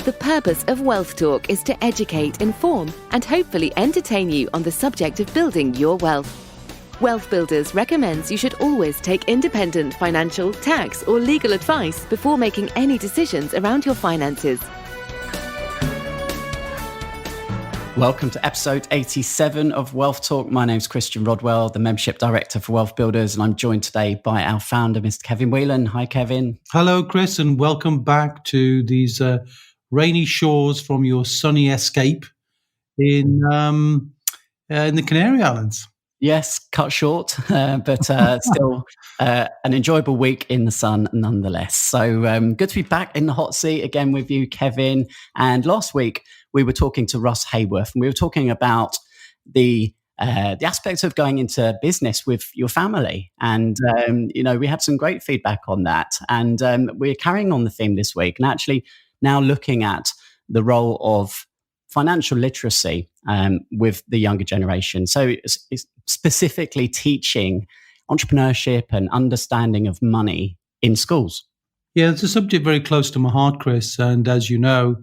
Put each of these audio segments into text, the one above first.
The purpose of Wealth Talk is to educate, inform, and hopefully entertain you on the subject of building your wealth. WealthBuilders recommends you should always take independent financial, tax, or legal advice before making any decisions around your finances. Welcome to episode 87 of Wealth Talk. My name's Christian Rodwell, the Membership Director for WealthBuilders, and I'm joined today by our founder, Mr. Kevin Whelan. Hi, Kevin. Hello, Chris, and welcome back to these rainy shores from your sunny escape in the Canary Islands. Yes, cut short, but still an enjoyable week in the sun nonetheless. So good to be back in the hot seat again with you, Kevin. And last week, we were talking to Russ Hayworth, and we were talking about the aspects of going into business with your family. And, we had some great feedback on that. And we're carrying on the theme this week and actually now looking at the role of financial literacy with the younger generation. So it's specifically teaching entrepreneurship and understanding of money in schools. Yeah, it's a subject very close to my heart, Chris. And as you know,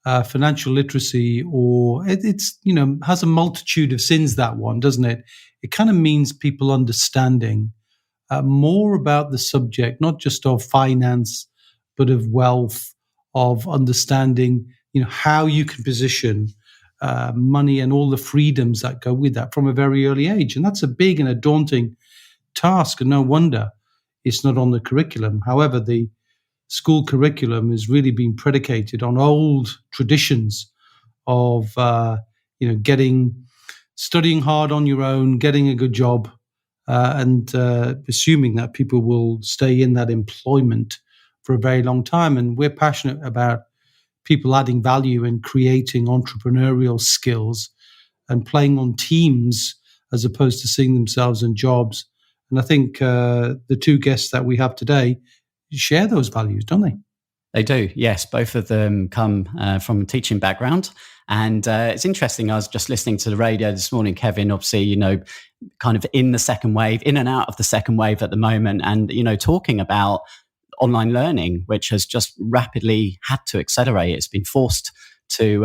financial literacy, or it's has a multitude of sins, that one, doesn't it? It kind of means people understanding more about the subject, not just of finance, but of wealth, of understanding, how you can position money and all the freedoms that go with that from a very early age. And that's a big and a daunting task, and no wonder it's not on the curriculum. However, the school curriculum has really been predicated on old traditions of, studying hard on your own, getting a good job, and assuming that people will stay in that employment for a very long time. And we're passionate about people adding value and creating entrepreneurial skills and playing on teams as opposed to seeing themselves in jobs. And I think the two guests that we have today share those values, don't they? They do, yes. Both of them come from a teaching background. And it's interesting, I was just listening to the radio this morning, Kevin, obviously, kind of in the second wave, in and out of the second wave at the moment, and, talking about online learning, which has just rapidly had to accelerate. It's been forced to,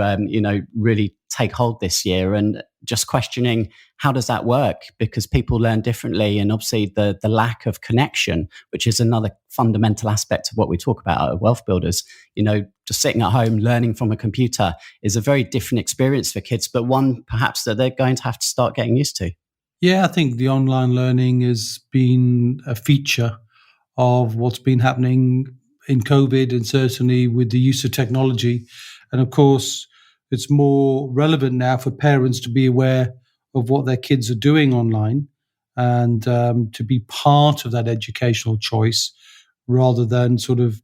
really take hold this year, and just questioning how does that work? Because people learn differently, and obviously the lack of connection, which is another fundamental aspect of what we talk about at Wealth Builders. Just sitting at home learning from a computer is a very different experience for kids, but one perhaps that they're going to have to start getting used to. Yeah, I think the online learning has been a feature of what's been happening in COVID, and certainly with the use of technology. And of course, it's more relevant now for parents to be aware of what their kids are doing online, and to be part of that educational choice, rather than sort of,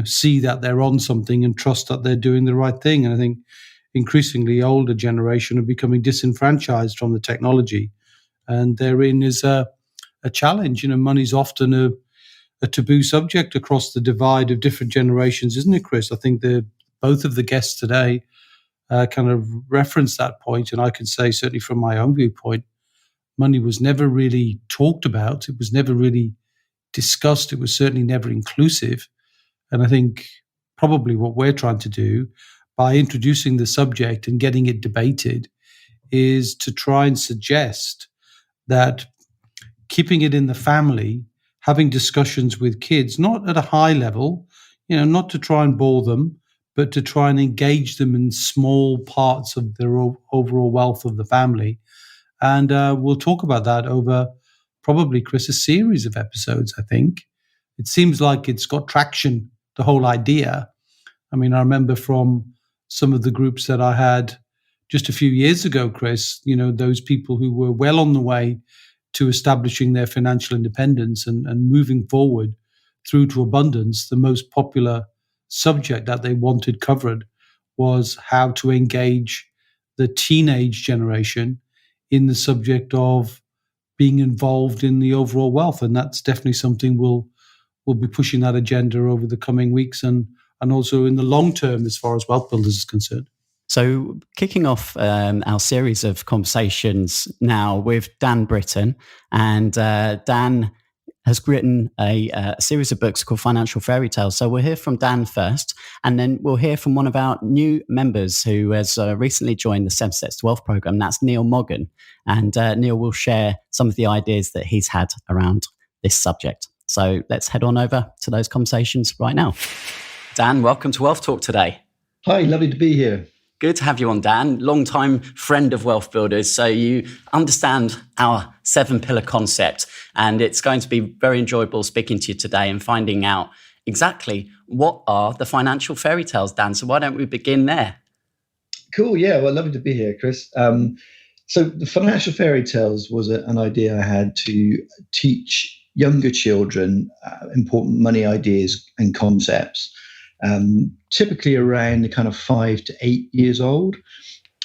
see that they're on something and trust that they're doing the right thing. And I think increasingly older generation are becoming disenfranchised from the technology, and therein is a challenge. Money's often a taboo subject across the divide of different generations, isn't it, Chris? I think both of the guests today kind of reference that point, and I can say certainly from my own viewpoint, money was never really talked about. It was never really discussed. It was certainly never inclusive. And I think probably what we're trying to do by introducing the subject and getting it debated is to try and suggest that keeping it in the family, having discussions with kids, not at a high level, not to try and bore them, but to try and engage them in small parts of their overall wealth of the family. And we'll talk about that over probably, Chris, a series of episodes, I think. It seems like it's got traction, the whole idea. I mean, I remember from some of the groups that I had just a few years ago, Chris, those people who were well on the way to establishing their financial independence and moving forward through to abundance. The most popular subject that they wanted covered was how to engage the teenage generation in the subject of being involved in the overall wealth. And that's definitely something we'll be pushing that agenda over the coming weeks and also in the long term as far as Wealth Builders is concerned. So kicking off our series of conversations now with Dan Britton. And Dan has written a series of books called Financial Fairy Tales. So we'll hear from Dan first, and then we'll hear from one of our new members who has recently joined the 7 Steps to Wealth program. That's Neil Moggan. And Neil will share some of the ideas that he's had around this subject. So let's head on over to those conversations right now. Dan, welcome to Wealth Talk today. Hi, lovely to be here. Good to have you on, Dan. Long-time friend of Wealth Builders. So you understand our 7-pillar concept, and it's going to be very enjoyable speaking to you today and finding out exactly what are the financial fairy tales, Dan. So why don't we begin there? Cool. Yeah. Well, lovely to be here, Chris. So the financial fairy tales was an idea I had to teach younger children important money ideas and concepts. Typically around the kind of 5 to 8 years old.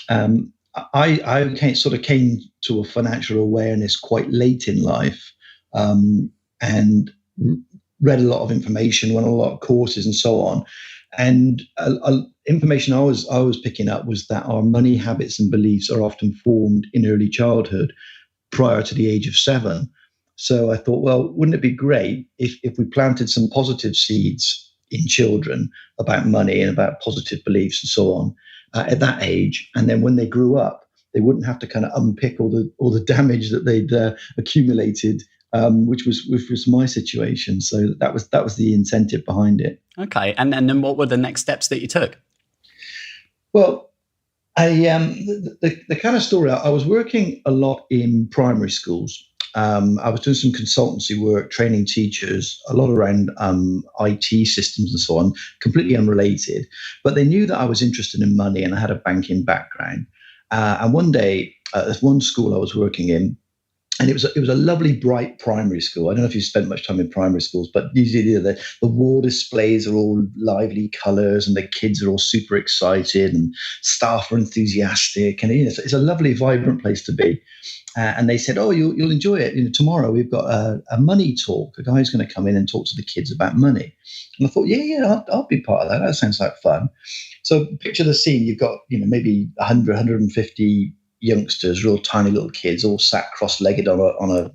I came to a financial awareness quite late in life, and read a lot of information, went on a lot of courses and so on. And information I was picking up was that our money habits and beliefs are often formed in early childhood, prior to the age of 7. So I thought, well, wouldn't it be great if we planted some positive seeds in children about money and about positive beliefs and so on at that age, and then when they grew up, they wouldn't have to kind of unpick all the damage that they'd accumulated, which was my situation. So that was the incentive behind it. Okay, and then what were the next steps that you took? Well, the kind of story, I was working a lot in primary schools. I was doing some consultancy work, training teachers, a lot around IT systems and so on, completely unrelated. But they knew that I was interested in money and I had a banking background. And one day, there's one school I was working in, and it was a lovely, bright primary school. I don't know if you spent much time in primary schools, but usually the wall displays are all lively colours and the kids are all super excited and staff are enthusiastic. And it's a lovely, vibrant place to be. And they said, "Oh, you'll enjoy it. Tomorrow we've got a money talk. A guy's going to come in and talk to the kids about money." And I thought, yeah, I'll be part of that. That sounds like fun. So picture the scene. You've got maybe 100, 150 youngsters, real tiny little kids, all sat cross-legged on a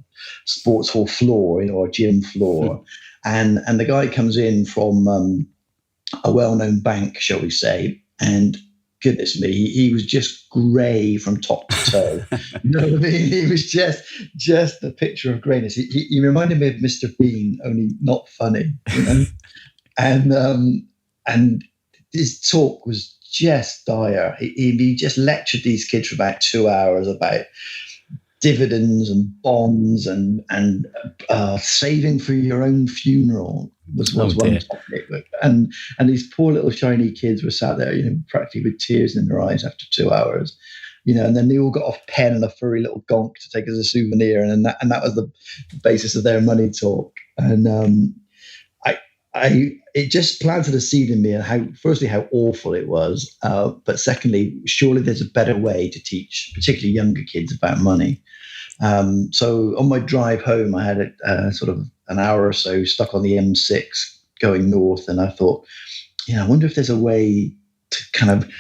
sports hall floor, or a gym floor, and the guy comes in from a well-known bank, shall we say, and goodness me, he was just grey from top to toe. You know what I mean? He was just a picture of greyness. He reminded me of Mr. Bean, only not funny, And his talk was just dire. He just lectured these kids for about 2 hours about dividends and bonds and saving for your own funeral was one topic. And these poor little shiny kids were sat there, practically with tears in their eyes after 2 hours, and then they all got off a pen and a furry little gonk to take as a souvenir, and that was the basis of their money talk. And it just planted a seed in me, and how awful it was, but secondly, surely there's a better way to teach, particularly younger kids, about money. So on my drive home, I had sort of an hour or so stuck on the M6 going north, and I thought, I wonder if there's a way to kind of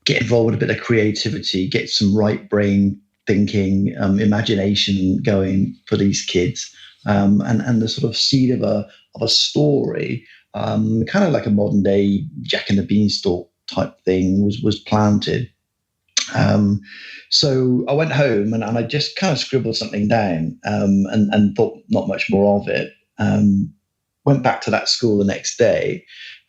get involved with a bit of creativity, get some right brain thinking, imagination going for these kids, and the sort of seed of a story, kind of like a modern day Jack and the Beanstalk type thing was planted. So I went home and I just kind of scribbled something down, and thought not much more of it. Went back to that school the next day,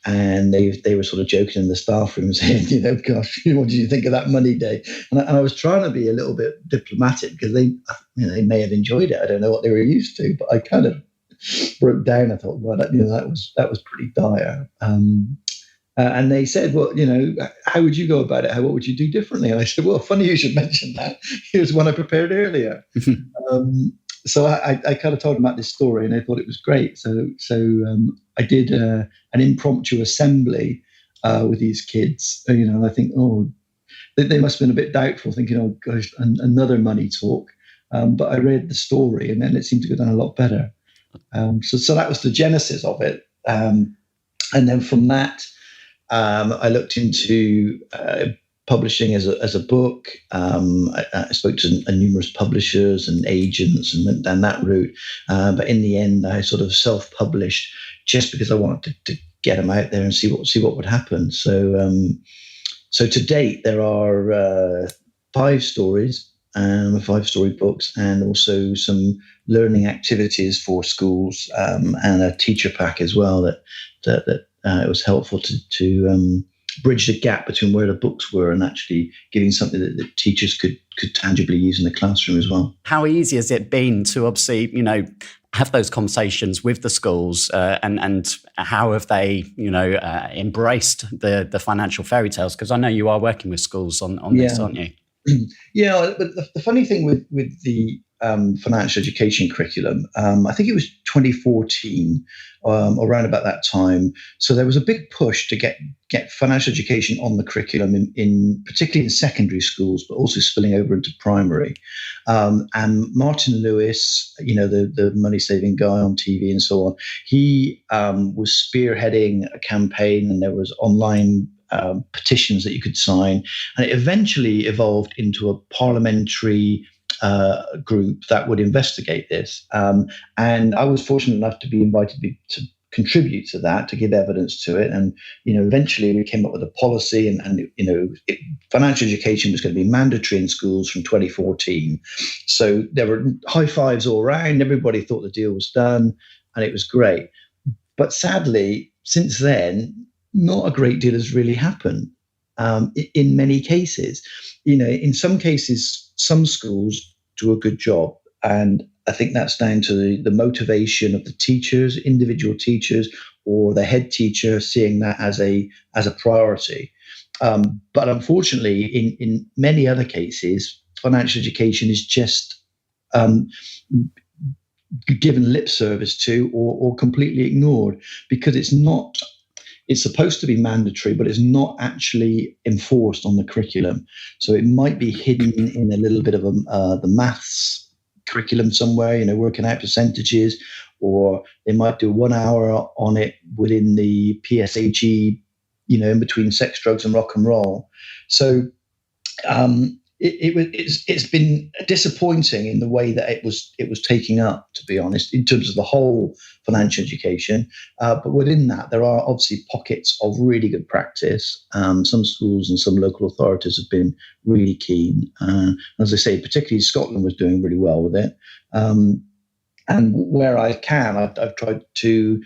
and they were sort of joking in the staff room, saying, "Gosh, what did you think of that money day?" And I was trying to be a little bit diplomatic because they may have enjoyed it. I don't know what they were used to, but I kind of broke down. I thought, well, that was pretty dire. And they said, "Well, how would you go about it? What would you do differently?" And I said, "Well, funny you should mention that. Here's one I prepared earlier." So I kind of told them about this story, and they thought it was great. So I did an impromptu assembly with these kids. And I think, they must have been a bit doubtful, thinking, "Oh gosh, another money talk." But I read the story, and then it seemed to go down a lot better. So that was the genesis of it. And then from that, I looked into publishing as a book. I spoke to numerous publishers and agents and went down that route. But in the end, I sort of self-published just because I wanted to get them out there and see what would happen. So to date, there are 5 stories, 5-story books, and also some learning activities for schools, and a teacher pack as well that it was helpful to bridge the gap between where the books were and actually giving something that teachers could tangibly use in the classroom as well. How easy has it been to obviously, have those conversations with the schools, and how have they, embraced the financial fairy tales? Because I know you are working with schools on this, aren't you? Yeah, but the funny thing with the financial education curriculum, I think it was 2014, around about that time. So there was a big push to get financial education on the curriculum in particularly in secondary schools, but also spilling over into primary. And Martin Lewis, the money saving guy on TV and so on, he was spearheading a campaign, and there was online petitions that you could sign, and it eventually evolved into a parliamentary group that would investigate this. And I was fortunate enough to be invited to contribute to that, to give evidence to it. And, eventually we came up with a policy, and financial education was going to be mandatory in schools from 2014. So there were high fives all around. Everybody thought the deal was done, and it was great. But sadly, since then, not a great deal has really happened. In many cases, in some cases, some schools do a good job, and I think that's down to the motivation of the teachers, individual teachers, or the head teacher seeing that as a priority. But unfortunately, in many other cases, financial education is just given lip service to, or completely ignored, because it's supposed to be mandatory, but it's not actually enforced on the curriculum. So it might be hidden in a little bit of the maths curriculum somewhere, working out percentages, or they might do 1 hour on it within the PSHE, in between sex, drugs, and rock and roll. So it's been disappointing in the way that it was taking up, to be honest, in terms of the whole financial education. But within that, there are obviously pockets of really good practice. Some schools and some local authorities have been really keen. As I say, particularly Scotland was doing really well with it. And where I can, I've tried to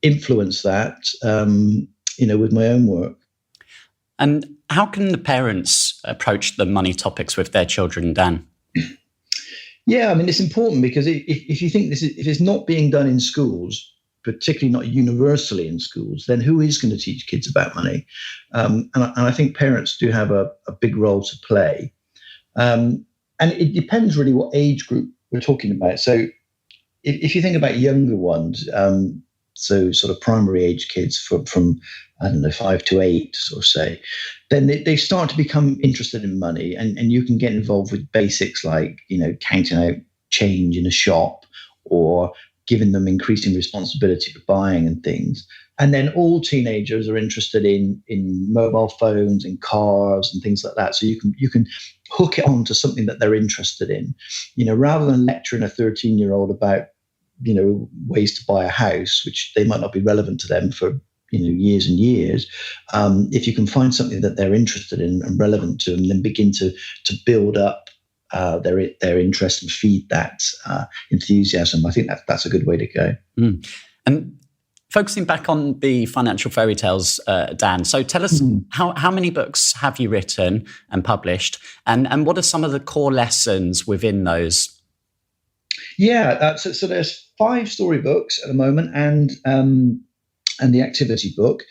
influence that, with my own work. And how can the parents approach the money topics with their children, Dan? Yeah, I mean, it's important because if you think if it's not being done in schools, particularly not universally in schools, then who is going to teach kids about money? And I think parents do have a big role to play. And it depends really what age group we're talking about. So if you think about younger ones, so sort of primary age kids from I don't know, 5 to 8 or say, then they start to become interested in money, and you can get involved with basics like, counting out change in a shop, or giving them increasing responsibility for buying and things. And then all teenagers are interested in mobile phones and cars and things like that. So you can hook it on to something that they're interested in, rather than lecturing a 13-year-old about, ways to buy a house, which they might not be relevant to them for, years and years. If you can find something that they're interested in and relevant to them, then begin to build up their interest and feed that enthusiasm. I think that's a good way to go. And focusing back on the financial fairy tales, Dan, so tell us how many books have you written and published, and what are some of the core lessons within those? Yeah, so there's 5 storybooks at the moment, and the activity book,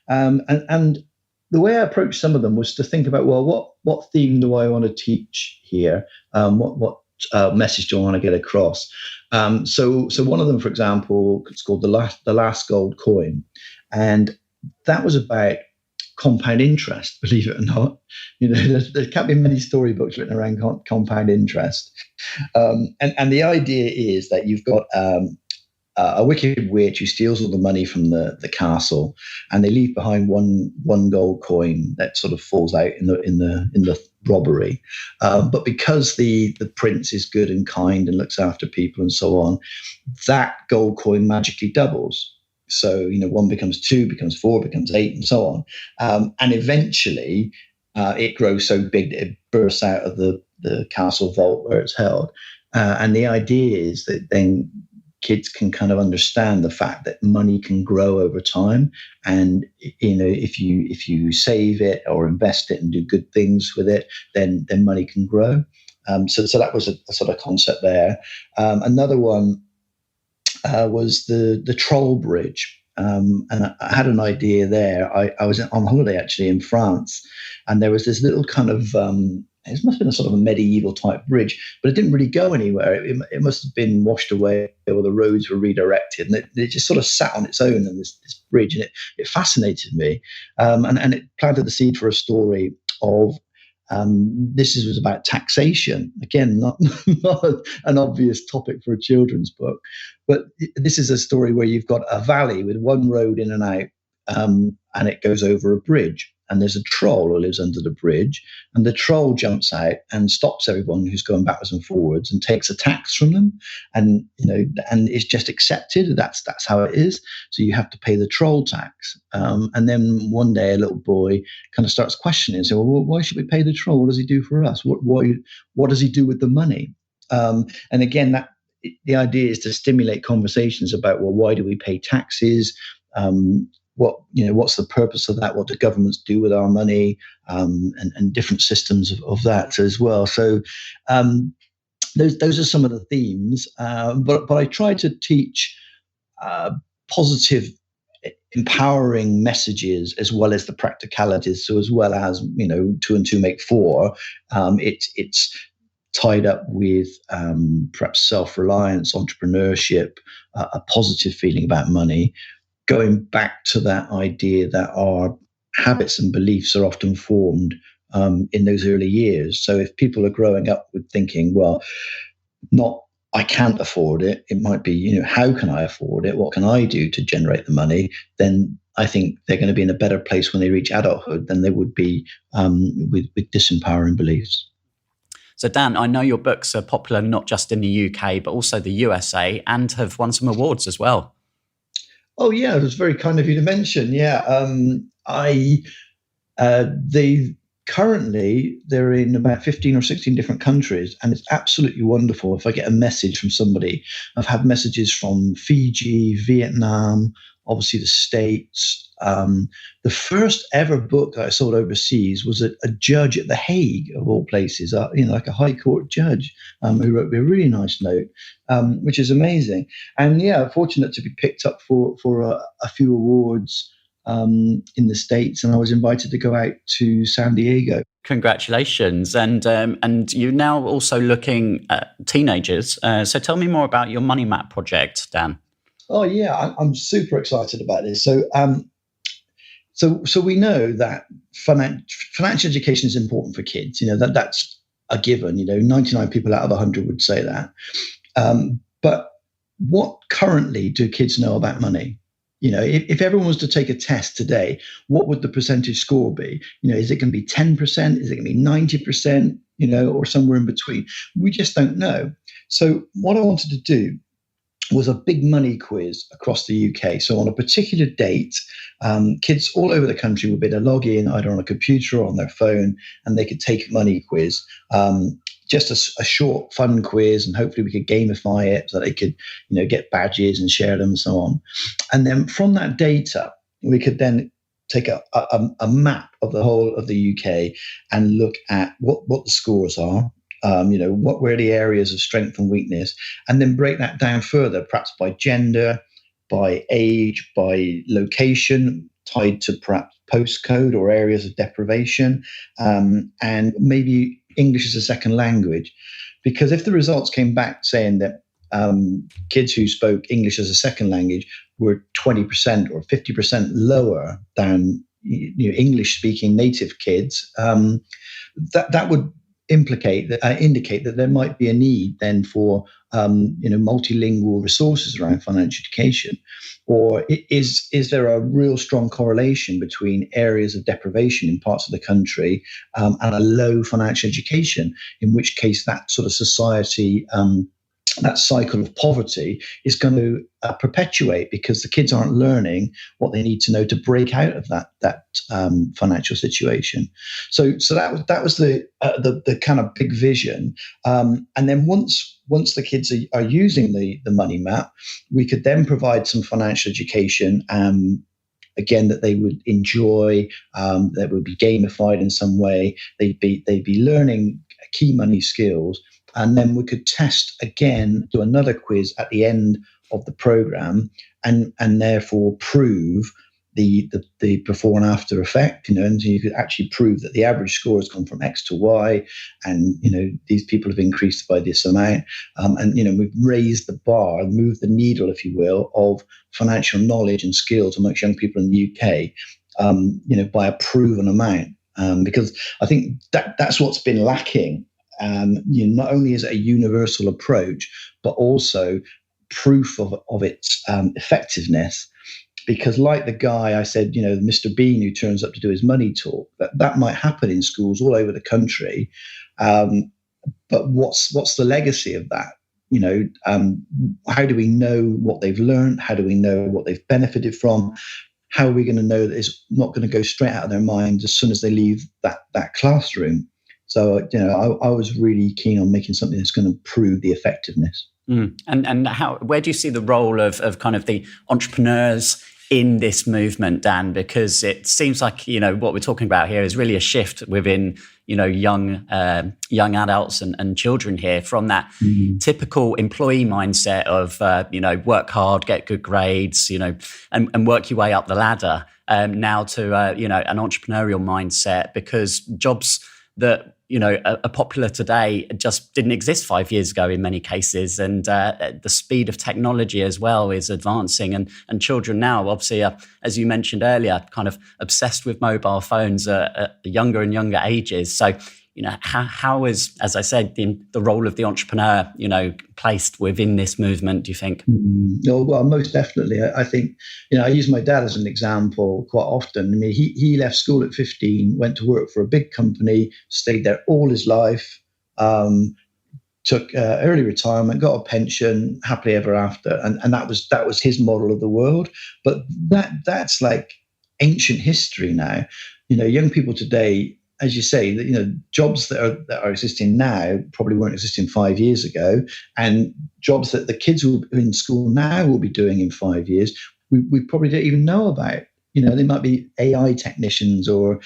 and the way I approached some of them was to think about, well, what theme do I want to teach here? What message do I want to get across? So one of them, for example, it's called the last gold coin, and that was about compound interest. Believe it or not, there can't be many storybooks written around compound interest, and the idea is that you've got a wicked witch who steals all the money from the castle, and they leave behind one gold coin that sort of falls out in the robbery. But because the prince is good and kind and looks after people and so on, that gold coin magically doubles. So, one becomes 2, becomes 4, becomes 8, and so on. And eventually, it grows so big that it bursts out of the castle vault where it's held. And the idea is that then kids can kind of understand the fact that money can grow over time. And, if you save it or invest it and do good things with it, then money can grow. So that was a sort of concept there. Another one was the Troll Bridge. And I had an idea there. I was on holiday actually in France, and there was this little kind of, it must have been a sort of a medieval type bridge, but it didn't really go anywhere. It must have been washed away, or the roads were redirected, and it just sort of sat on its own in this bridge, and it fascinated me. And it planted the seed for a story of, this was about taxation. Again, not an obvious topic for a children's book, but this is a story where you've got a valley with one road in and out, and it goes over a bridge. And there's a troll who lives under the bridge, and the troll jumps out and stops everyone who's going backwards and forwards and takes a tax from them. And and it's just accepted. That's how it is. So you have to pay the troll tax. And then one day a little boy kind of starts questioning and saying, well, why should we pay the troll? What does he do for us? What does he do with the money? And again, the idea is to stimulate conversations about, well, why do we pay taxes? What's the purpose of that? What do governments do with our money? And different systems of that as well. So those are some of the themes. But I try to teach positive, empowering messages as well as the practicalities. So as well as 2 and 2 make 4, it's tied up with perhaps self-reliance, entrepreneurship, a positive feeling about money. Going back to that idea that our habits and beliefs are often formed in those early years. So if people are growing up with thinking, well, not I can't afford it, it might be, how can I afford it? What can I do to generate the money? Then I think they're going to be in a better place when they reach adulthood than they would be with disempowering beliefs. So Dan, I know your books are popular not just in the UK, but also the USA, and have won some awards as well. Oh yeah, it was very kind of you to mention. Yeah, they're in about 15 or 16 different countries, and it's absolutely wonderful. If I get a message from somebody, I've had messages from Fiji, Vietnam, obviously the States. The first ever book that I sold overseas was a judge at The Hague, of all places, like a high court judge, who wrote me a really nice note, which is amazing. And yeah, fortunate to be picked up for a few awards in the States, and I was invited to go out to San Diego. Congratulations. And you're now also looking at teenagers. So tell me more about your Money Map project, Dan. Oh yeah, I'm super excited about this. So we know that financial education is important for kids. That's a given. 99 people out of 100 would say that. But what currently do kids know about money? If everyone was to take a test today, what would the percentage score be? Is it going to be 10%? Is it going to be 90%? Or somewhere in between? We just don't know. So what I wanted to do was a big money quiz across the UK. So on a particular date, kids all over the country would be able to log in either on a computer or on their phone, and they could take a money quiz. Just a short, fun quiz, and hopefully we could gamify it so they could, get badges and share them and so on. And then from that data, we could then take a map of the whole of the UK and look at what the scores are. What were the areas of strength and weakness, and then break that down further, perhaps by gender, by age, by location, tied to perhaps postcode or areas of deprivation, and maybe English as a second language. Because if the results came back saying that kids who spoke English as a second language were 20% or 50% lower than English-speaking native kids, that would indicate that there might be a need then for multilingual resources around financial education? Or is there a real strong correlation between areas of deprivation in parts of the country and a low financial education, in which case that sort of society, that cycle of poverty is going to perpetuate, because the kids aren't learning what they need to know to break out of that financial situation. So that was the kind of big vision. And then once the kids are using the money map, we could then provide some financial education. Again, that they would enjoy, that would be gamified in some way. They'd be learning key money skills. And then we could test again, do another quiz at the end of the program, and therefore prove the before and after effect. And so you could actually prove that the average score has gone from X to Y, and these people have increased by this amount. And we've raised the bar, moved the needle, if you will, of financial knowledge and skills amongst young people in the UK, by a proven amount. Because I think that's what's been lacking. Not only is it a universal approach, but also proof of its effectiveness. Because like the guy I said, Mr. Bean, who turns up to do his money talk, that might happen in schools all over the country. But what's the legacy of that? How do we know what they've learned? How do we know what they've benefited from? How are we going to know that it's not going to go straight out of their minds as soon as they leave that classroom? So, I was really keen on making something that's going to prove the effectiveness. And where do you see the role of kind of the entrepreneurs in this movement, Dan? Because it seems like, what we're talking about here is really a shift within, young adults and children here, from that typical employee mindset of, work hard, get good grades, and work your way up the ladder, now to, an entrepreneurial mindset, because jobs that are popular today just didn't exist 5 years ago in many cases, and the speed of technology as well is advancing, and children now obviously are, as you mentioned earlier, kind of obsessed with mobile phones at younger and younger ages. So how is, as I said, the role of the entrepreneur placed within this movement, do you think? Well, most definitely. I think I use my dad as an example quite often. I mean, he left school at 15, went to work for a big company, stayed there all his life, took early retirement, got a pension, happily ever after, and that was his model of the world. But that's like ancient history now. Young people today, as you say, jobs that are existing now probably weren't existing 5 years ago, and jobs that the kids who are in school now will be doing in 5 years, we probably don't even know about. They might be AI technicians or,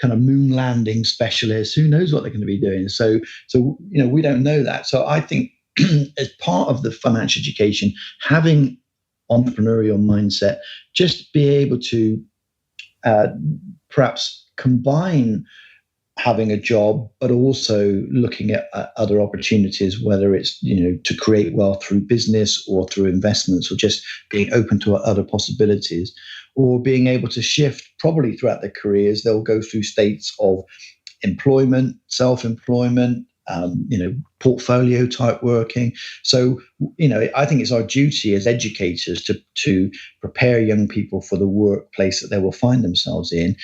kind of moon landing specialists. Who knows what they're going to be doing? So we don't know that. So I think as part of the financial education, having entrepreneurial mindset, just be able to perhaps combine having a job, but also looking at other opportunities, whether it's, to create wealth through business or through investments, or just being open to other possibilities, or being able to shift probably throughout their careers. They'll go through states of employment, self-employment, portfolio type working. So, I think it's our duty as educators to prepare young people for the workplace that they will find themselves in,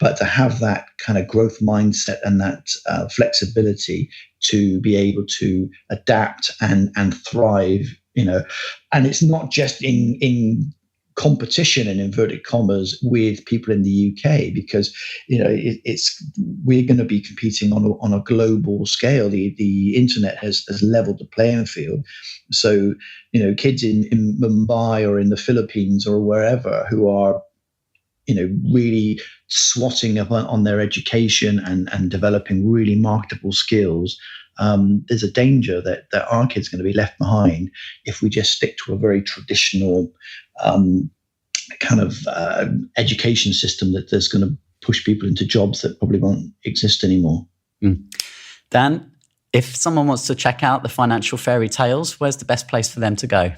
but to have that kind of growth mindset and that flexibility to be able to adapt and thrive, and it's not just in competition, in inverted commas, with people in the UK, because we're going to be competing on a global scale. The internet has leveled the playing field. So kids in Mumbai or in the Philippines or wherever who are really swatting up on their education and developing really marketable skills, there's a danger that our kids are going to be left behind if we just stick to a very traditional kind of education system that's going to push people into jobs that probably won't exist anymore. Dan, if someone wants to check out the Financial Fairy Tales, where's the best place for them to go?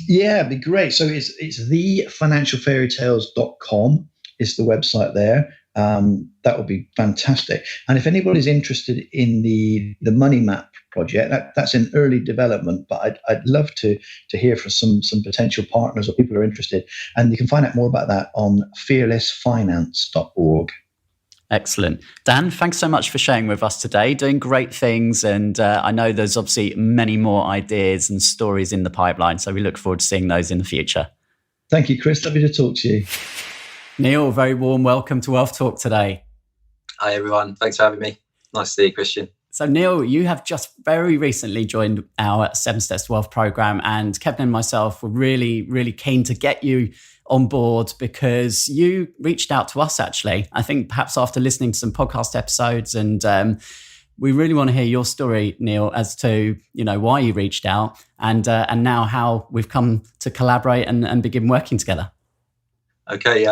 Yeah, it'd be great. So it's thefinancialfairytales.com is the website there. that would be fantastic. And if anybody's interested in the Money Map project, that's in early development, but I'd love to hear from some potential partners or people who are interested. And you can find out more about that on fearlessfinance.org. Excellent. Dan, thanks so much for sharing with us today, doing great things. And I know there's obviously many more ideas and stories in the pipeline. So we look forward to seeing those in the future. Thank you, Chris. Lovely to talk to you. Neil, very warm welcome to WealthTalk today. Hi, everyone. Thanks for having me. Nice to see you, Christian. So, Neil, you have just very recently joined our 7 Steps to Wealth program, and Kevin and myself were really, really keen to get you on board because you reached out to us, actually, I think perhaps after listening to some podcast episodes, and we really want to hear your story, Neil, as to, why you reached out and now how we've come to collaborate and begin working together. Okay.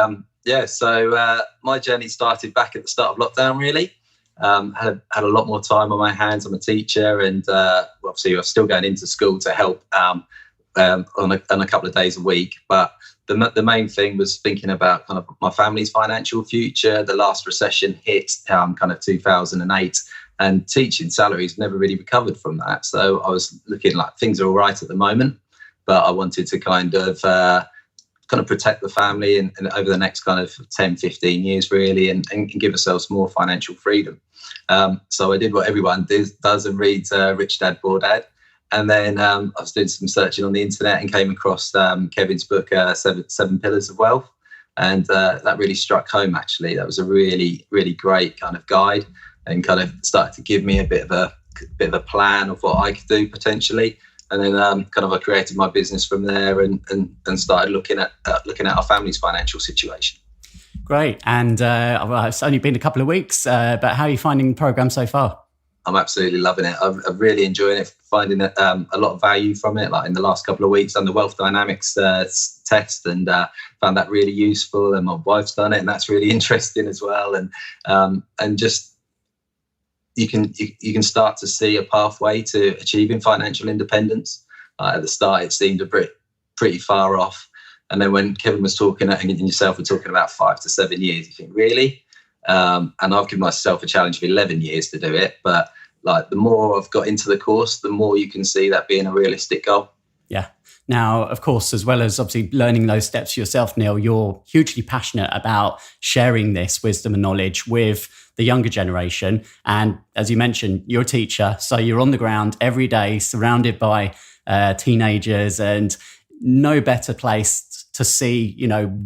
So my journey started back at the start of lockdown, really. Had a lot more time on my hands. I'm a teacher, and obviously I was still going into school to help on a couple of days a week. But the main thing was thinking about kind of my family's financial future. The last recession hit kind of 2008, and teaching salaries never really recovered from that. So I was looking like things are all right at the moment, but I wanted to kind of protect the family and over the next kind of 10, 15 years, really, and give ourselves more financial freedom. So I did what everyone does and reads Rich Dad, Poor Dad. And then I was doing some searching on the internet and came across Kevin's book, Seven Pillars of Wealth. And that really struck home, actually. That was a really, really great kind of guide and kind of started to give me a bit of a plan of what I could do potentially. And then I created my business from there and started looking at our family's financial situation. Great. And it's only been a couple of weeks, but how are you finding the program so far? I'm absolutely loving it. I'm really enjoying it, finding a lot of value from it. Like in the last couple of weeks, done the Wealth Dynamics test and found that really useful. And my wife's done it, and that's really interesting as well. And just you can start to see a pathway to achieving financial independence. At the start, it seemed pretty far off. And then when Kevin was talking, and yourself were talking about 5 to 7 years, you think, really? And I've given myself a challenge of 11 years to do it. But like the more I've got into the course, the more you can see that being a realistic goal. Yeah. Now, of course, as well as obviously learning those steps yourself, Neil, you're hugely passionate about sharing this wisdom and knowledge with the younger generation. And as you mentioned, you're a teacher, so you're on the ground every day, surrounded by teenagers, and no better place to see,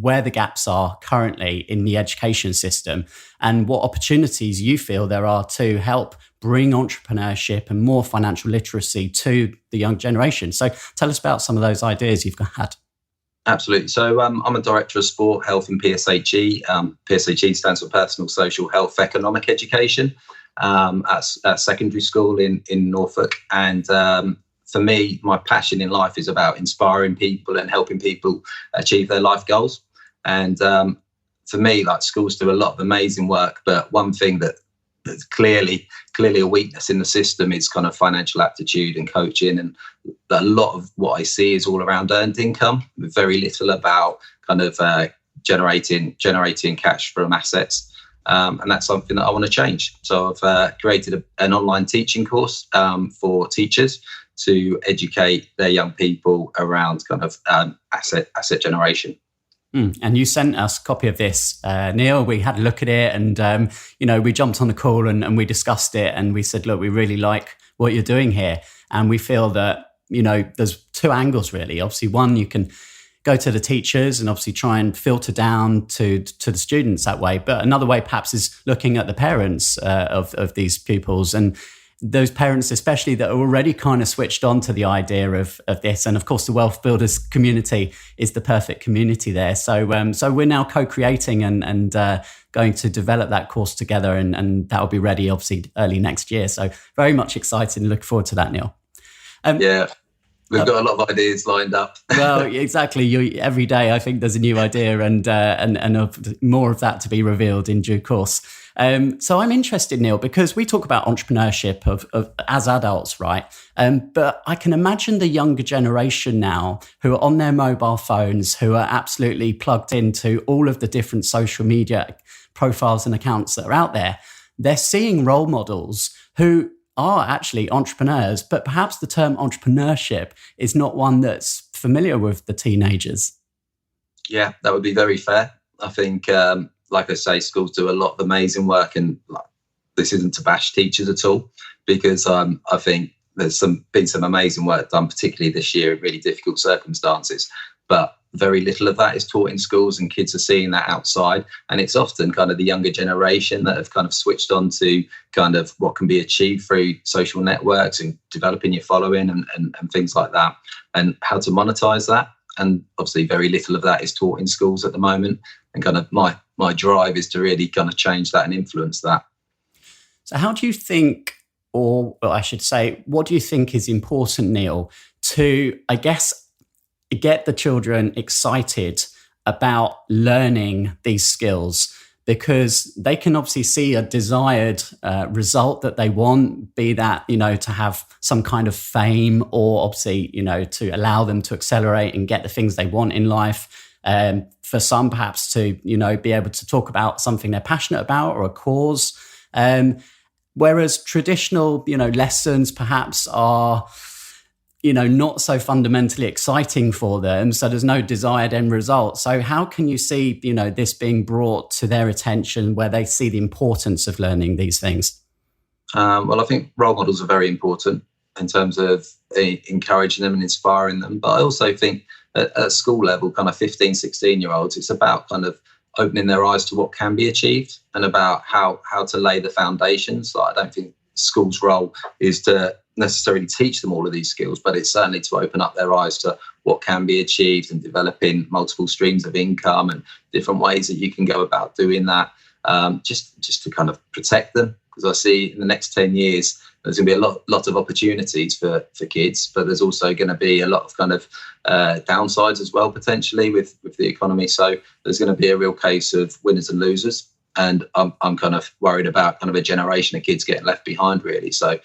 where the gaps are currently in the education system and what opportunities you feel there are to help bring entrepreneurship and more financial literacy to the young generation. So tell us about some of those ideas you've had. Absolutely. So I'm a director of sport health in PSHE. PSHE stands for Personal Social Health Economic Education at secondary school in Norfolk. And for me, my passion in life is about inspiring people and helping people achieve their life goals. And for me, like, schools do a lot of amazing work, but one thing that's clearly a weakness in the system is kind of financial aptitude and coaching. And a lot of what I see is all around earned income, with very little about kind of generating cash from assets. And that's something that I want to change. So I've created an online teaching course for teachers to educate their young people around kind of asset generation. And you sent us a copy of this, Neil. We had a look at it, and we jumped on the call and we discussed it, and we said, look, we really like what you're doing here, and we feel that there's two angles really. Obviously, one, you can go to the teachers and obviously try and filter down to the students that way, but another way perhaps is looking at the parents of these pupils, and those parents especially that are already kind of switched on to the idea of this. And of course, the WealthBuilders community is the perfect community there. So we're now co-creating and going to develop that course together, and that will be ready obviously early next year. So very much excited and look forward to that, Neil. Yeah. We've got a lot of ideas lined up. Well, exactly. Every day, I think there's a new idea, and more of that to be revealed in due course. So I'm interested, Neil, because we talk about entrepreneurship of as adults, right? But I can imagine the younger generation now who are on their mobile phones, who are absolutely plugged into all of the different social media profiles and accounts that are out there. They're seeing role models who are actually entrepreneurs, but perhaps the term entrepreneurship is not one that's familiar with the teenagers. Yeah, that would be very fair. I think, like I say, schools do a lot of amazing work, and this isn't to bash teachers at all, because I think there's been some amazing work done, particularly this year in really difficult circumstances. But very little of that is taught in schools, and kids are seeing that outside. And it's often kind of the younger generation that have kind of switched on to kind of what can be achieved through social networks and developing your following and things like that, and how to monetize that. And obviously very little of that is taught in schools at the moment. And kind of my drive is to really kind of change that and influence that. So how do you think, or I should say, what do you think is important, Neil, to, I guess, get the children excited about learning these skills? Because they can obviously see a desired result that they want, be that, to have some kind of fame, or obviously, to allow them to accelerate and get the things they want in life. For some, perhaps to, be able to talk about something they're passionate about or a cause. Whereas traditional, lessons perhaps are, not so fundamentally exciting for them. So there's no desired end result. So how can you see, this being brought to their attention where they see the importance of learning these things? Well, I think role models are very important in terms of encouraging them and inspiring them. But I also think at school level, kind of 15, 16-year-olds, it's about kind of opening their eyes to what can be achieved and about how to lay the foundations. I don't think school's role is to necessarily teach them all of these skills, but it's certainly to open up their eyes to what can be achieved and developing multiple streams of income and different ways that you can go about doing that, just to kind of protect them. Because I see in the next 10 years, there's going to be a lot of opportunities for kids, but there's also going to be a lot of kind of downsides as well, potentially with the economy. So there's going to be a real case of winners and losers. And I'm kind of worried about kind of a generation of kids getting left behind, really. So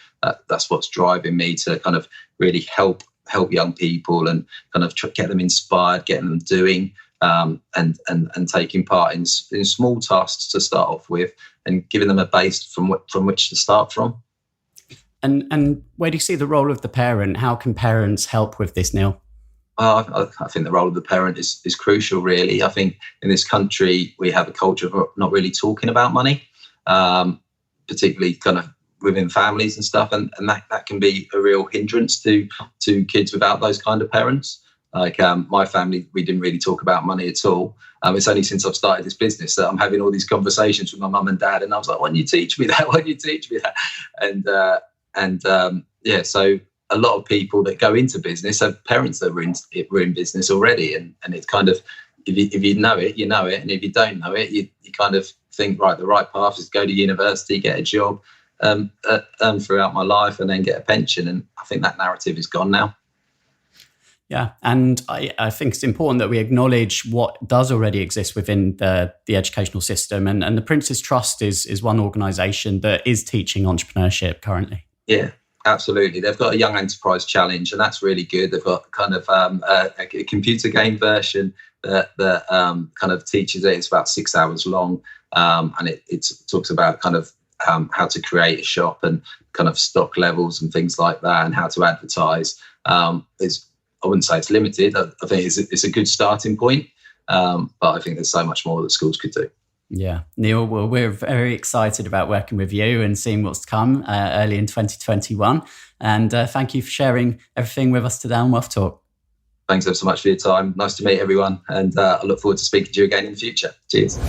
that's what's driving me to kind of really help young people and kind of get them inspired, getting them doing and taking part in small tasks to start off with, and giving them a base from which to start from. And where do you see the role of the parent? How can parents help with this, Neil? I think the role of the parent is crucial, really. I think in this country, we have a culture of not really talking about money, particularly kind of within families and stuff. And that can be a real hindrance to kids without those kind of parents. Like my family, we didn't really talk about money at all. It's only since I've started this business that I'm having all these conversations with my mum and dad. And I was like, why don't you teach me that? Why don't you teach me that? So a lot of people that go into business have parents that were in business already. And it's kind of, if you know it, you know it. And if you don't know it, you kind of think, right, the right path is go to university, get a job, earn throughout my life, and then get a pension. And I think that narrative is gone now. Yeah, and I think it's important that we acknowledge what does already exist within the educational system. And the Prince's Trust is one organisation that is teaching entrepreneurship currently. Yeah, absolutely. They've got a Young Enterprise Challenge, and that's really good. They've got kind of a computer game version that kind of teaches it. It's about 6 hours long, and it talks about kind of how to create a shop and kind of stock levels and things like that, and how to advertise. I wouldn't say it's limited. I think it's a good starting point, but I think there's so much more that schools could do. Yeah, Neil, well, we're very excited about working with you and seeing what's to come early in 2021. And thank you for sharing everything with us today on WealthTalk. Thanks ever so much for your time. Nice to meet everyone. And I look forward to speaking to you again in the future. Cheers.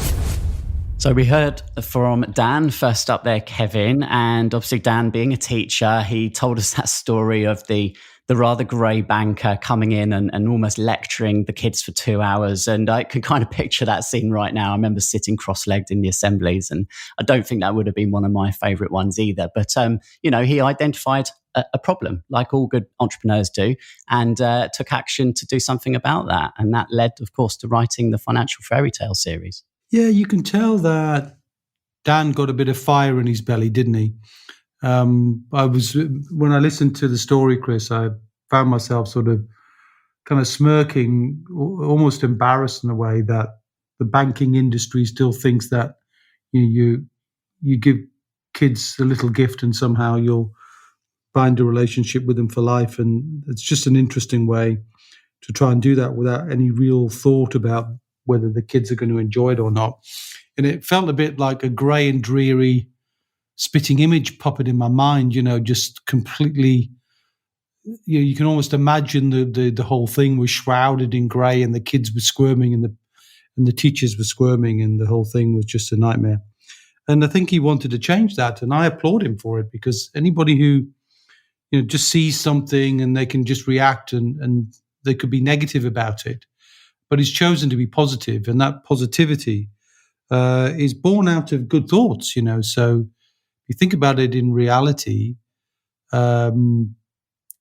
So we heard from Dan, first up there, Kevin. And obviously Dan being a teacher, he told us that story of the the rather grey banker coming in and almost lecturing the kids for 2 hours. And I can kind of picture that scene right now. I remember sitting cross-legged in the assemblies, and I don't think that would have been one of my favourite ones either. But, he identified a problem, like all good entrepreneurs do, and took action to do something about that. And that led, of course, to writing the Financial Fairy Tale series. Yeah, you can tell that Dan got a bit of fire in his belly, didn't he? When I listened to the story, Chris, I found myself sort of kind of smirking, almost embarrassed in a way that the banking industry still thinks that you give kids a little gift and somehow you'll find a relationship with them for life. And it's just an interesting way to try and do that without any real thought about whether the kids are going to enjoy it or not. And it felt a bit like a grey and dreary spitting image puppet in my mind, just completely, you can almost imagine the whole thing was shrouded in grey and the kids were squirming and the teachers were squirming and the whole thing was just a nightmare. And I think he wanted to change that, and I applaud him for it, because anybody who just sees something and they can just react and they could be negative about it, but he's chosen to be positive, and that positivity is born out of good thoughts, So you think about it in reality,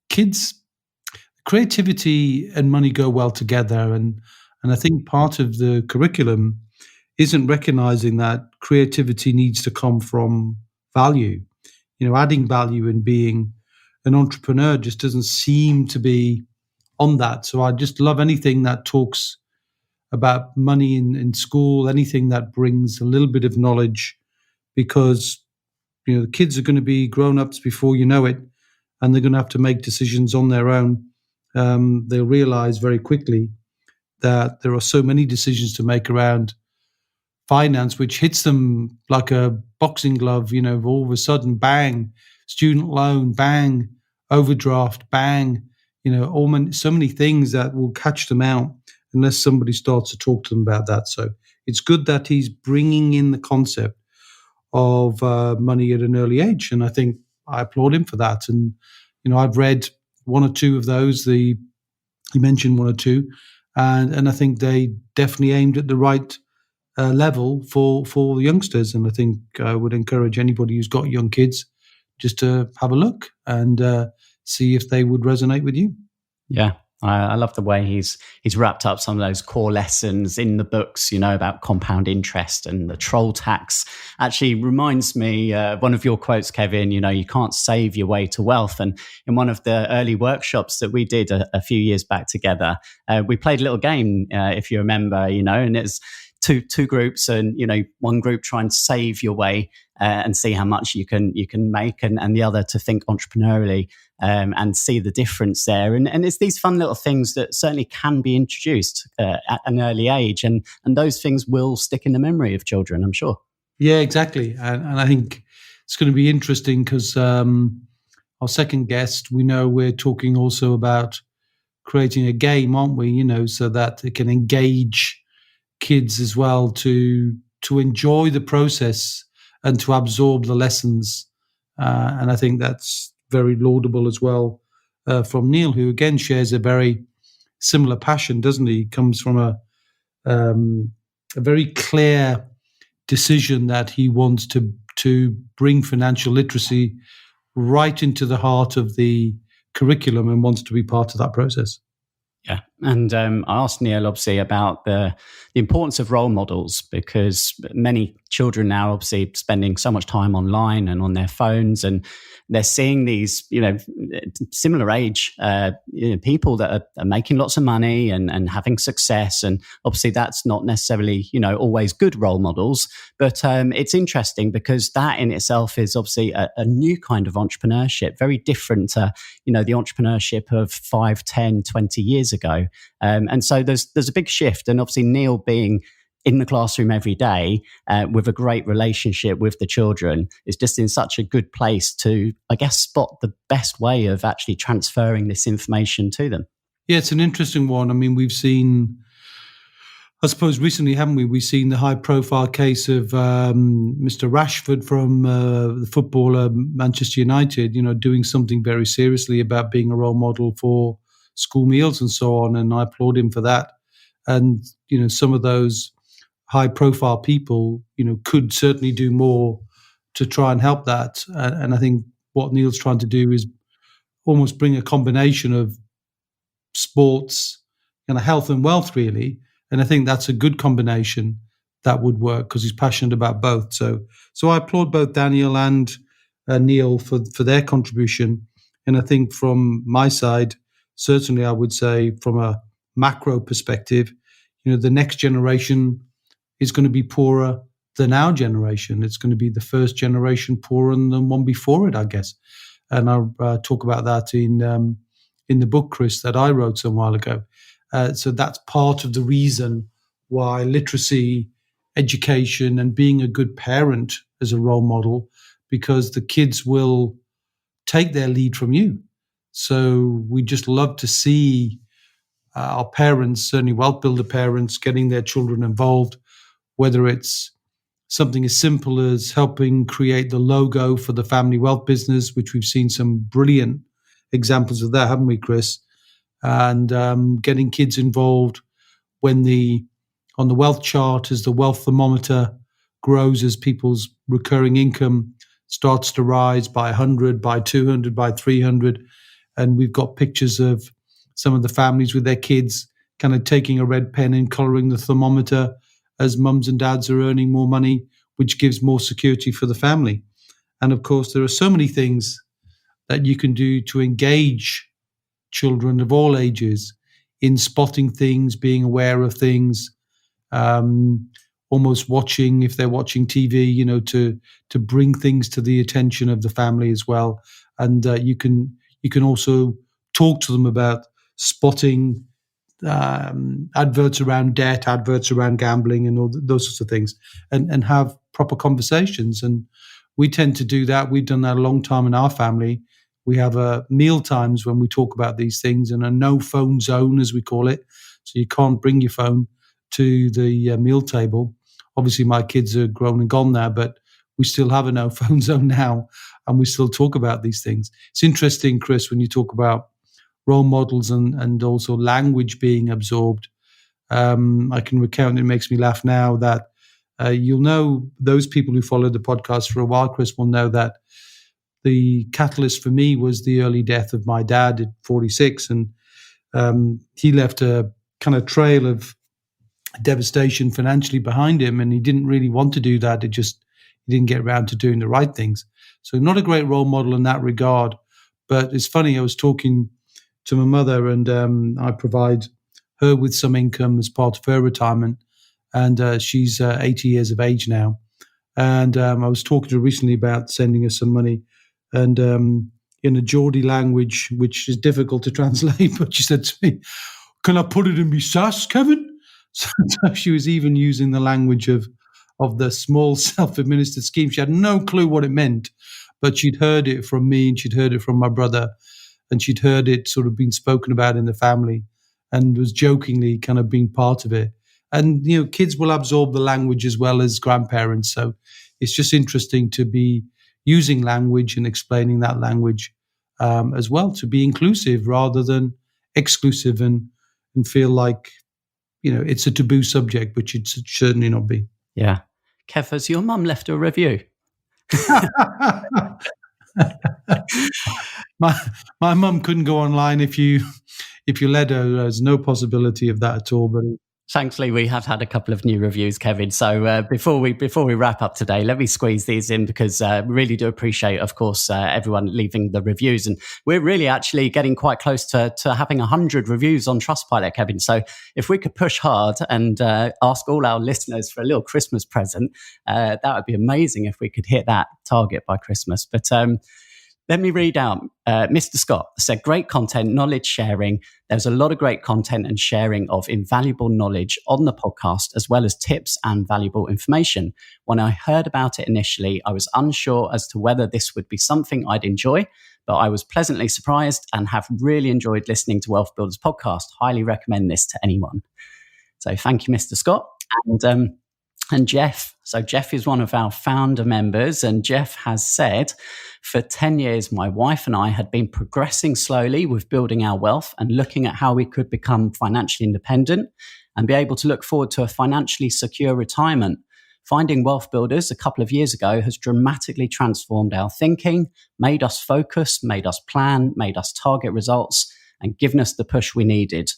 kids, creativity and money go well together, and I think part of the curriculum isn't recognizing that creativity needs to come from value. Adding value and being an entrepreneur just doesn't seem to be on that. So I just love anything that talks about money in school, anything that brings a little bit of knowledge, because the kids are going to be grown-ups before you know it, and they're going to have to make decisions on their own. They'll realize very quickly that there are so many decisions to make around finance, which hits them like a boxing glove, all of a sudden, bang, student loan, bang, overdraft, bang, so many things that will catch them out unless somebody starts to talk to them about that. So it's good that he's bringing in the concept of money at an early age, and I think I applaud him for that. And I've read one or two of those. He mentioned one or two, and I think they definitely aimed at the right level for the youngsters. And I think I would encourage anybody who's got young kids just to have a look and see if they would resonate with you. Yeah. I love the way he's wrapped up some of those core lessons in the books, about compound interest and the troll tax. Actually reminds me one of your quotes, Kevin, you can't save your way to wealth. And in one of the early workshops that we did a few years back together, we played a little game, if you remember, and it's two groups, and one group trying to save your way and see how much you can make, and the other to think entrepreneurially and see the difference there. And it's these fun little things that certainly can be introduced at an early age, and those things will stick in the memory of children, I'm sure. Yeah, exactly. And I think it's going to be interesting because our second guest, we know we're talking also about creating a game, aren't we? So that it can engage kids as well to enjoy the process and to absorb the lessons. And I think that's very laudable as well from Neil, who again shares a very similar passion, doesn't he? He comes from a very clear decision that he wants to bring financial literacy right into the heart of the curriculum and wants to be part of that process. Yeah. And I asked Neil, obviously, about the importance of role models, because many children now obviously spending so much time online and on their phones, and they're seeing these, similar age people that are making lots of money and having success. And obviously that's not necessarily, always good role models. But it's interesting because that in itself is obviously a new kind of entrepreneurship, very different to, the entrepreneurship of 5, 10, 20 years ago. And so there's a big shift. And obviously Neil being in the classroom every day with a great relationship with the children is just in such a good place to, I guess, spot the best way of actually transferring this information to them. Yeah, it's an interesting one. I mean, we've seen I suppose recently, haven't we? We've seen the high-profile case of Mr. Rashford from the footballer Manchester United, doing something very seriously about being a role model for school meals and so on. And I applaud him for that. And, some of those high-profile people, could certainly do more to try and help that. And I think what Neil's trying to do is almost bring a combination of sports and health and wealth, really. And I think that's a good combination that would work because he's passionate about both. So I applaud both Daniel and Neil for their contribution. And I think from my side, certainly I would say from a macro perspective, the next generation is going to be poorer than our generation. It's going to be the first generation poorer than the one before it, I guess. And I'll talk about that in the book, Chris, that I wrote some while ago. So that's part of the reason why literacy, education, and being a good parent as a role model, because the kids will take their lead from you. So we just love to see our parents, certainly wealth builder parents, getting their children involved, whether it's something as simple as helping create the logo for the family wealth business, which we've seen some brilliant examples of that, haven't we, Chris? And getting kids involved when on the wealth chart as the wealth thermometer grows, as people's recurring income starts to rise by 100, by 200, by 300. And we've got pictures of some of the families with their kids kind of taking a red pen and colouring the thermometer as mums and dads are earning more money, which gives more security for the family. And of course, there are so many things that you can do to engage children of all ages in spotting things, being aware of things, almost watching, if they're watching TV, to bring things to the attention of the family as well. And you can also talk to them about spotting adverts around debt, adverts around gambling, and all those sorts of things, and have proper conversations. And we tend to do that. We've done that a long time in our family. We have meal times when we talk about these things, and a no phone zone, as we call it. So you can't bring your phone to the meal table. Obviously, my kids are grown and gone now, but we still have a no phone zone now, and we still talk about these things. It's interesting, Chris, when you talk about role models and also language being absorbed. I can recount, it makes me laugh now, that you'll know, those people who followed the podcast for a while, Chris, will know that the catalyst for me was the early death of my dad at 46. And he left a kind of trail of devastation financially behind him. And he didn't really want to do that. He didn't get around to doing the right things. So not a great role model in that regard. But it's funny, I was talking to my mother, and I provide her with some income as part of her retirement. And she's 80 years of age now. And I was talking to her recently about sending her some money. And in a Geordie language, which is difficult to translate, but she said to me, "Can I put it in my SAS, Kevin?" So she was even using the language of the small self-administered scheme. She had no clue what it meant, but she'd heard it from me, and she'd heard it from my brother, and she'd heard it sort of being spoken about in the family, and was jokingly kind of being part of it. And, kids will absorb the language as well as grandparents. So it's just interesting to be using language and explaining that language as well, to be inclusive rather than exclusive, and feel like, it's a taboo subject, which it should certainly not be. Yeah. Kev, has your mum left a review? My mum couldn't go online if you let her. There's no possibility of that at all. But thankfully, we have had a couple of new reviews, Kevin. So before we wrap up today, let me squeeze these in, because we really do appreciate, of course, everyone leaving the reviews. And we're really actually getting quite close to having 100 reviews on Trustpilot, Kevin. So if we could push hard and ask all our listeners for a little Christmas present, that would be amazing if we could hit that target by Christmas. But let me read out. Mr. Scott said, "Great content, knowledge sharing. There's a lot of great content and sharing of invaluable knowledge on the podcast, as well as tips and valuable information. When I heard about it initially, I was unsure as to whether this would be something I'd enjoy, but I was pleasantly surprised and have really enjoyed listening to Wealth Builders podcast. Highly recommend this to anyone." So thank you, Mr. Scott. And Jeff. So Jeff is one of our founder members, and Jeff has said, for 10 years, my wife and I had been progressing slowly with building our wealth and looking at how we could become financially independent and be able to look forward to a financially secure retirement. Finding WealthBuilders a couple of years ago has dramatically transformed our thinking, made us focus, made us plan, made us target results, and given us the push we needed.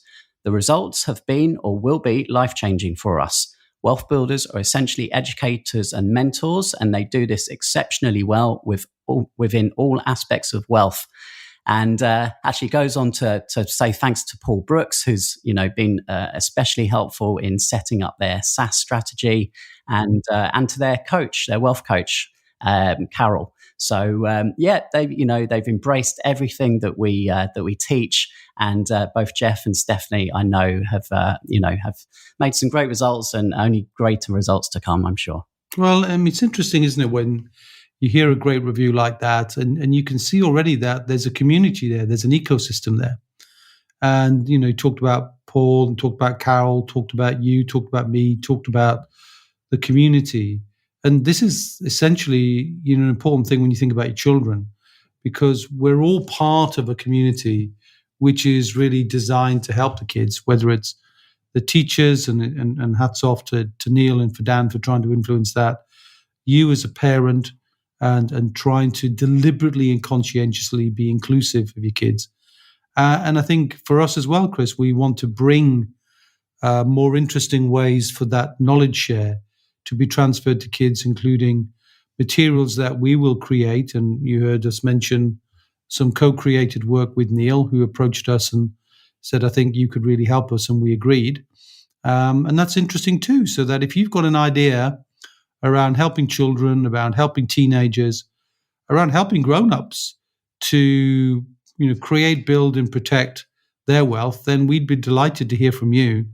The results have been or will be life-changing for us. WealthBuilders are essentially educators and mentors, and they do this exceptionally well within all aspects of wealth. And actually goes on to say thanks to Paul Brooks, who's been especially helpful in setting up their SSAS strategy, and to their coach, their wealth coach, Carol. So they've embraced everything that we teach, and both Jeff and Stephanie, I know, have made some great results, and only greater results to come, I'm sure. Well, it's interesting, isn't it, when you hear a great review like that, and you can see already that there's a community there, there's an ecosystem there. And, you talked about Paul, talked about Carol, talked about you, talked about me, talked about the community. And this is essentially, an important thing when you think about your children, because we're all part of a community which is really designed to help the kids, whether it's the teachers, and hats off to Neil and for Dan for trying to influence that, you as a parent, and trying to deliberately and conscientiously be inclusive of your kids. And I think for us as well, Chris, we want to bring more interesting ways for that knowledge share to be transferred to kids, including materials that we will create. And you heard us mention some co-created work with Neil, who approached us and said, I think you could really help us, and we agreed. And that's interesting too, so that if you've got an idea around helping children, around helping teenagers, around helping grown-ups to create, build, and protect their wealth, then we'd be delighted to hear from you,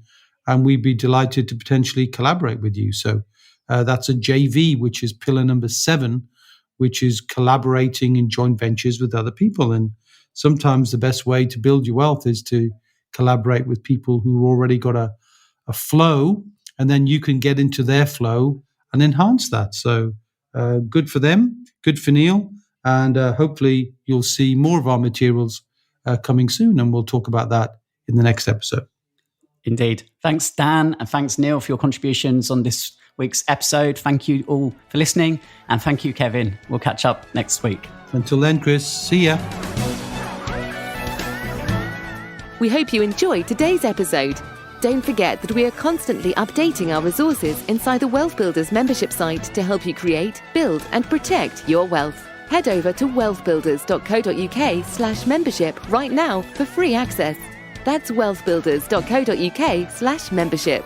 and we'd be delighted to potentially collaborate with you. So that's a JV, which is pillar number 7, which is collaborating in joint ventures with other people. And sometimes the best way to build your wealth is to collaborate with people who already got a flow, and then you can get into their flow and enhance that. So good for them, good for Neil, and hopefully you'll see more of our materials coming soon, and we'll talk about that in the next episode. Indeed. Thanks, Dan, and thanks, Neil, for your contributions on this week's episode. Thank you all for listening, and thank you, Kevin. We'll catch up next week. Until then, Chris, see ya. We hope you enjoyed today's episode. Don't forget that we are constantly updating our resources inside the WealthBuilders membership site to help you create, build, and protect your wealth. Head over to wealthbuilders.co.uk/membership right now for free access. That's wealthbuilders.co.uk/membership.